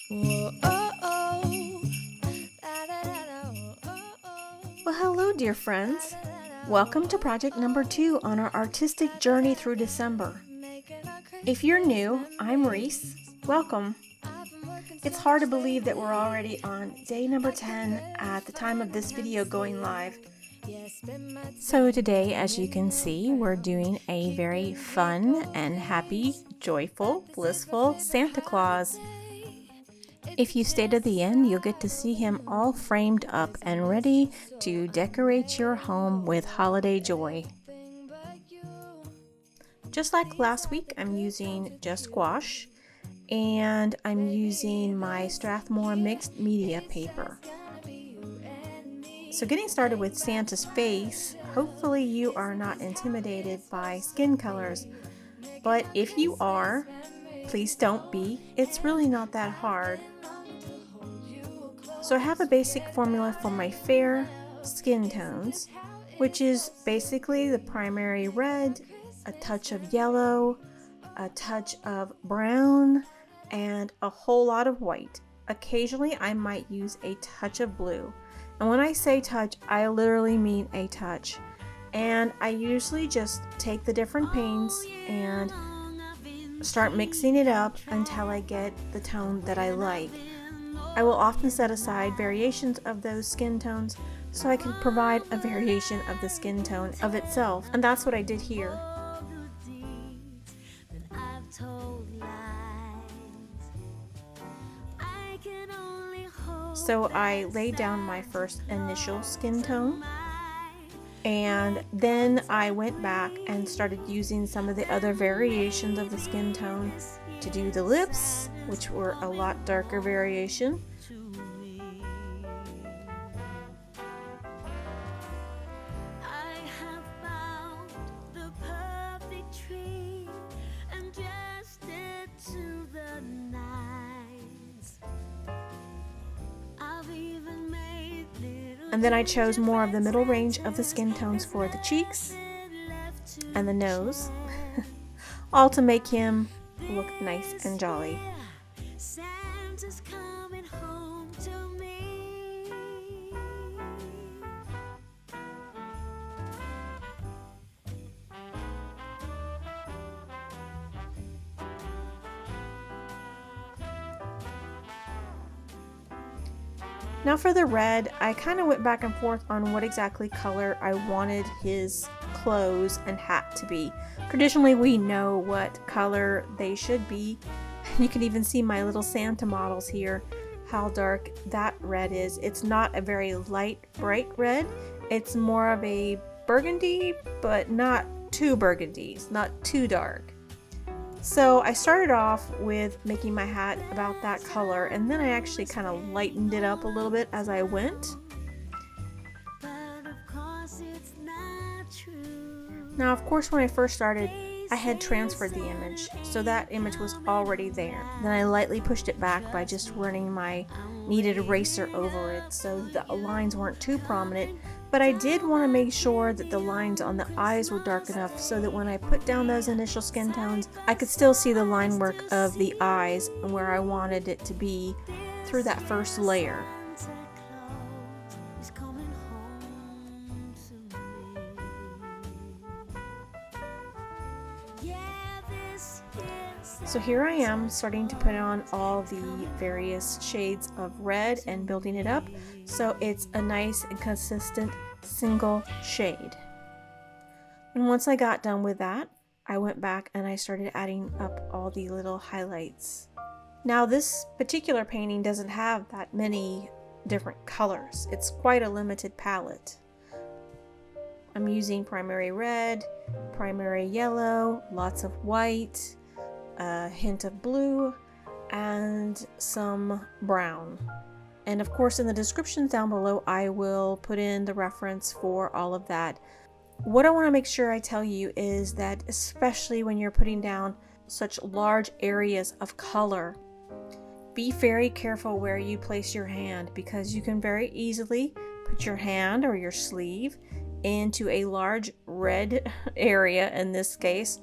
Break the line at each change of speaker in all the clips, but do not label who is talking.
Well, hello, dear friends. Welcome to project number 2 on our artistic journey through December. If you're new, I'm Reese. Welcome. It's hard to believe that we're already on day number 10 at the time of this video going live. So today, as you can see, we're doing a very fun and happy, joyful, blissful Santa Claus. If you stay to the end, you'll get to see him all framed up and ready to decorate your home with holiday joy. Just like last week, I'm using just gouache, and I'm using my Strathmore mixed media paper. So getting started with Santa's face, hopefully you are not intimidated by skin colors, but if you are, please don't be. It's really not that hard. So I have a basic formula for my fair skin tones, which is basically the primary red, a touch of yellow, a touch of brown, and a whole lot of white. Occasionally I might use a touch of blue. And when I say touch, I literally mean a touch. And I usually just take the different paints and start mixing it up until I get the tone that I like. I will often set aside variations of those skin tones so I can provide a variation of the skin tone of itself, and that's what I did here. So I laid down my first initial skin tone, and then I went back and started using some of the other variations of the skin tone to do the lips, which were a lot darker variation. And then I chose more of the middle range of the skin tones for the cheeks and the nose, all to make him look nice and jolly. Santa's coming home to me. Now for the red, I kind of went back and forth on what exactly color I wanted his clothes and hat to be. Traditionally, we know what color they should be. You can even see my little Santa models here, how dark that red is. It's not a very light, bright red. It's more of a burgundy, but not too burgundy, not too dark. So I started off with making my hat about that color, and then I actually kind of lightened it up a little bit as I went. Now, of course, when I first started, I had transferred the image, so that image was already there. Then I lightly pushed it back by just running my kneaded eraser over it so the lines weren't too prominent, but I did want to make sure that the lines on the eyes were dark enough so that when I put down those initial skin tones, I could still see the line work of the eyes and where I wanted it to be through that first layer. So here I am starting to put on all the various shades of red and building it up so it's a nice and consistent single shade. And once I got done with that, I went back and I started adding up all the little highlights. Now this particular painting doesn't have that many different colors. It's quite a limited palette. I'm using primary red, primary yellow, lots of white, a hint of blue, and some brown. And of course in the descriptions down below I will put in the reference for all of that. What I want to make sure I tell you is that especially when you're putting down such large areas of color, be very careful where you place your hand, because you can very easily put your hand or your sleeve into a large red area in this case,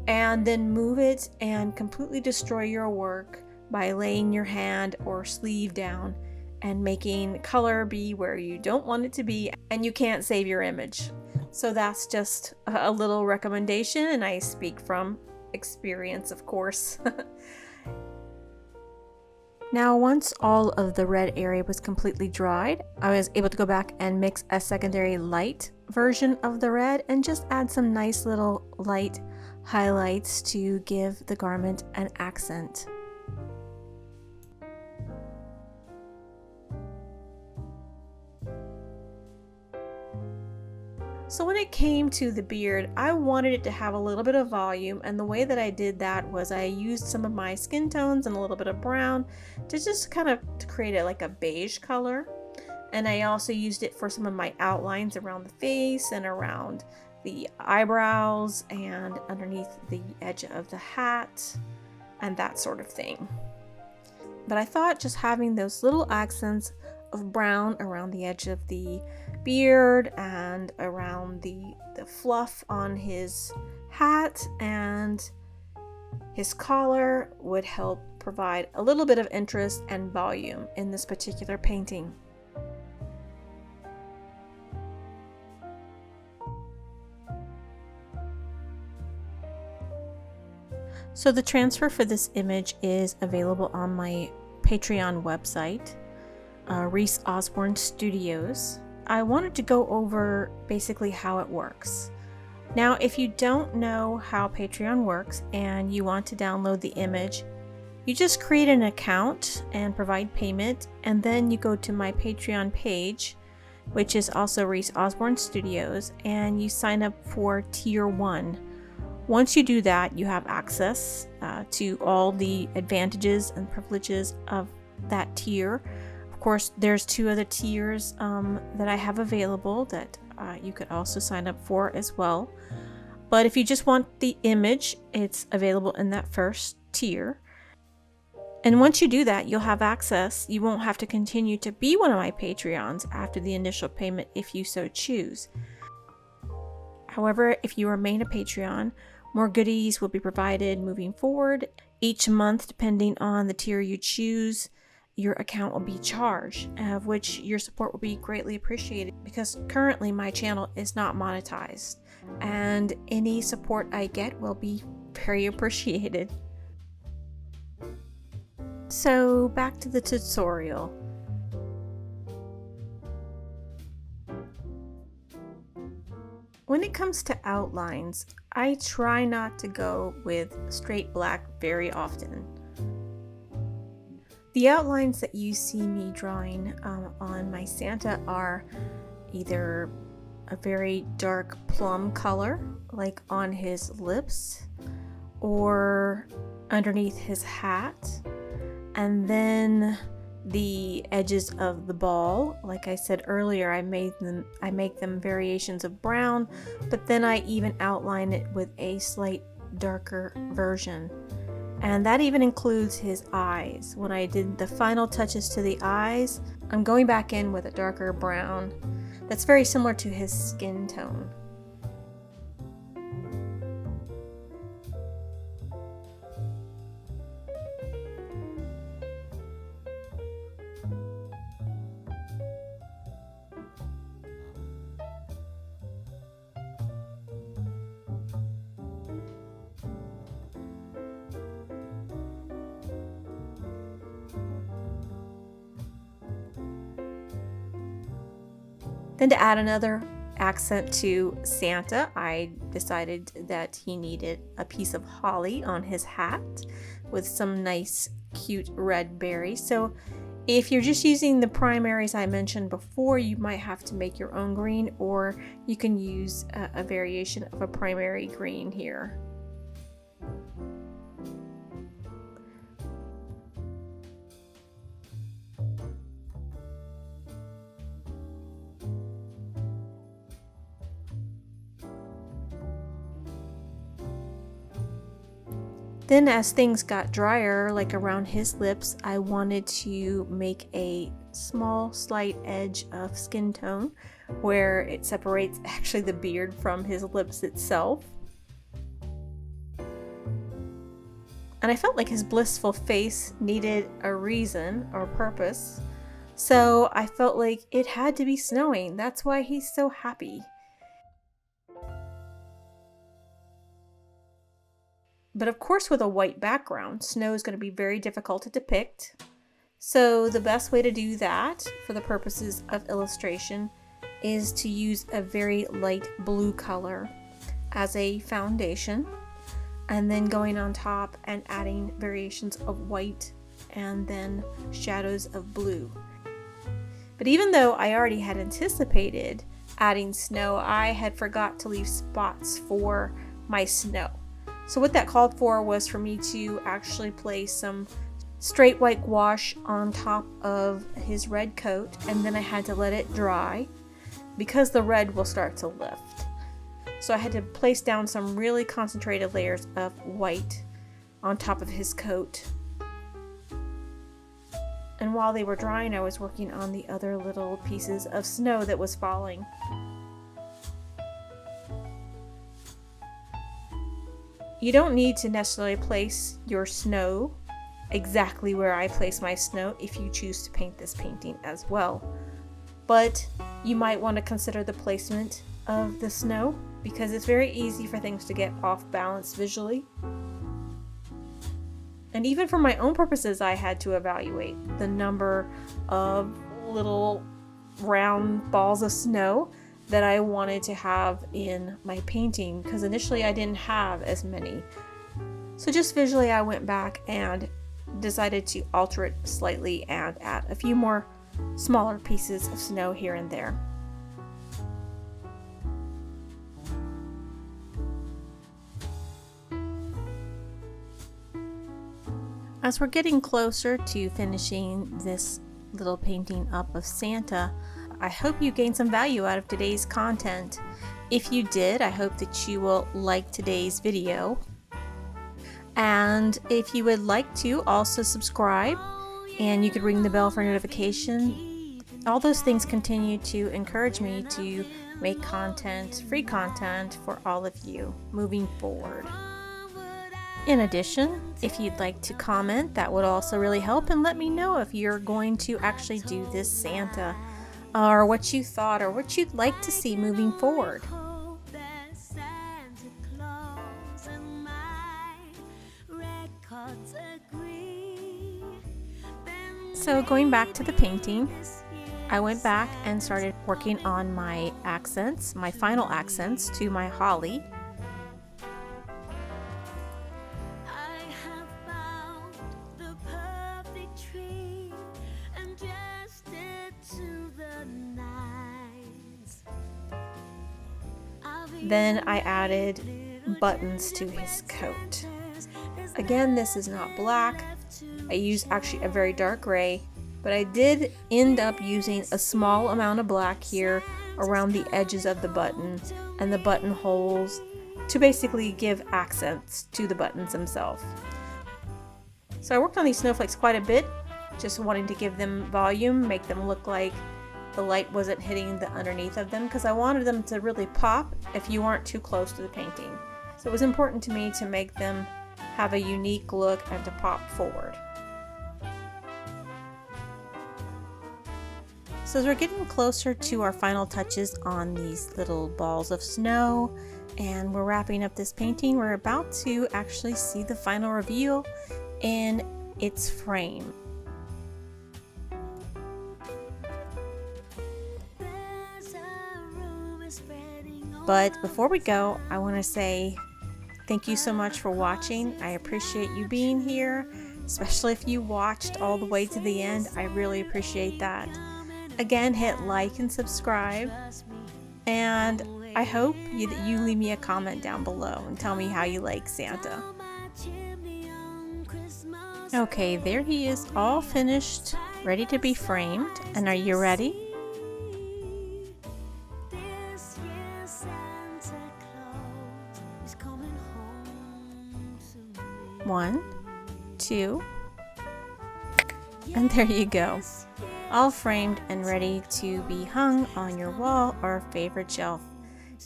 and then move it and completely destroy your work by laying your hand or sleeve down and making color be where you don't want it to be, and you can't save your image. So that's just a little recommendation, and I speak from experience, of course. Now, once all of the red area was completely dried, I was able to go back and mix a secondary light version of the red and just add some nice little light highlights to give the garment an accent. So when it came to the beard, I wanted it to have a little bit of volume, and the way that I did that was I used some of my skin tones and a little bit of brown to just kind of to create it like a beige color. And I also used it for some of my outlines around the face and around the eyebrows and underneath the edge of the hat and that sort of thing. But I thought just having those little accents of brown around the edge of the beard and around the fluff on his hat and his collar would help provide a little bit of interest and volume in this particular painting. So the transfer for this image is available on my Patreon website, Reese Osborne Studios. I wanted to go over basically how it works. Now, if you don't know how Patreon works and you want to download the image, you just create an account and provide payment, and then you go to my Patreon page, which is also Reese Osborne Studios, and you sign up for Tier 1. Once you do that, you have access to all the advantages and privileges of that tier. Of course, there's 2 other tiers that I have available that you could also sign up for as well. But if you just want the image, it's available in that first tier. And once you do that, you'll have access. You won't have to continue to be one of my Patreons after the initial payment if you so choose. However, if you remain a Patreon, more goodies will be provided moving forward. Each month, depending on the tier you choose, your account will be charged, of which your support will be greatly appreciated because currently my channel is not monetized, and any support I get will be very appreciated. So back to the tutorial. When it comes to outlines, I try not to go with straight black very often. The outlines that you see me drawing on my Santa are either a very dark plum color, like on his lips, or underneath his hat, and then the edges of the ball. Like I said earlier, I make them variations of brown, but then I even outline it with a slight darker version. And that even includes his eyes. When I did the final touches to the eyes, I'm going back in with a darker brown that's very similar to his skin tone. Then to add another accent to Santa, I decided that he needed a piece of holly on his hat with some nice cute red berries. So if you're just using the primaries I mentioned before, you might have to make your own green, or you can use a variation of a primary green here. Then as things got drier, like around his lips, I wanted to make a small slight edge of skin tone where it separates actually the beard from his lips itself. And I felt like his blissful face needed a reason or purpose. So I felt like it had to be snowing. That's why he's so happy. But of course, with a white background, snow is going to be very difficult to depict. So the best way to do that, for the purposes of illustration, is to use a very light blue color as a foundation, and then going on top and adding variations of white and then shadows of blue. But even though I already had anticipated adding snow, I had forgot to leave spots for my snow. So what that called for was for me to actually place some straight white gouache on top of his red coat, and then I had to let it dry because the red will start to lift. So I had to place down some really concentrated layers of white on top of his coat. And while they were drying, I was working on the other little pieces of snow that was falling. You don't need to necessarily place your snow exactly where I place my snow if you choose to paint this painting as well. But you might want to consider the placement of the snow, because it's very easy for things to get off balance visually. And even for my own purposes, I had to evaluate the number of little round balls of snow that I wanted to have in my painting, because initially I didn't have as many. So just visually I went back and decided to alter it slightly and add a few more smaller pieces of snow here and there. As we're getting closer to finishing this little painting up of Santa, I hope you gained some value out of today's content. If you did, I hope that you will like today's video. And if you would like to, also subscribe, and you could ring the bell for notification. All those things continue to encourage me to make content, free content for all of you moving forward. In addition, if you'd like to comment, that would also really help, and let me know if you're going to actually do this Santa, or what you thought, or what you'd like to see moving forward. So going back to the painting, I went back and started working on my accents, my final accents to my holly. Then I added buttons to his coat. Again, this is not black. I used actually a very dark gray, but I did end up using a small amount of black here around the edges of the button and the buttonholes to basically give accents to the buttons themselves. So I worked on these snowflakes quite a bit, just wanting to give them volume, make them look like the light wasn't hitting the underneath of them, because I wanted them to really pop if you weren't too close to the painting. So it was important to me to make them have a unique look and to pop forward. So as we're getting closer to our final touches on these little balls of snow, and we're wrapping up this painting, we're about to actually see the final reveal in its frame. But before we go, I want to say thank you so much for watching. I appreciate you being here, especially if you watched all the way to the end. I really appreciate that. Again, hit like and subscribe, and I hope that you leave me a comment down below and tell me how you like Santa. Okay, there he is, all finished, ready to be framed. And are you ready? One, two, and there you go. All framed and ready to be hung on your wall or favorite shelf.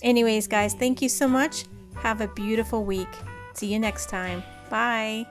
Anyways, guys, thank you so much. Have a beautiful week. See you next time. Bye.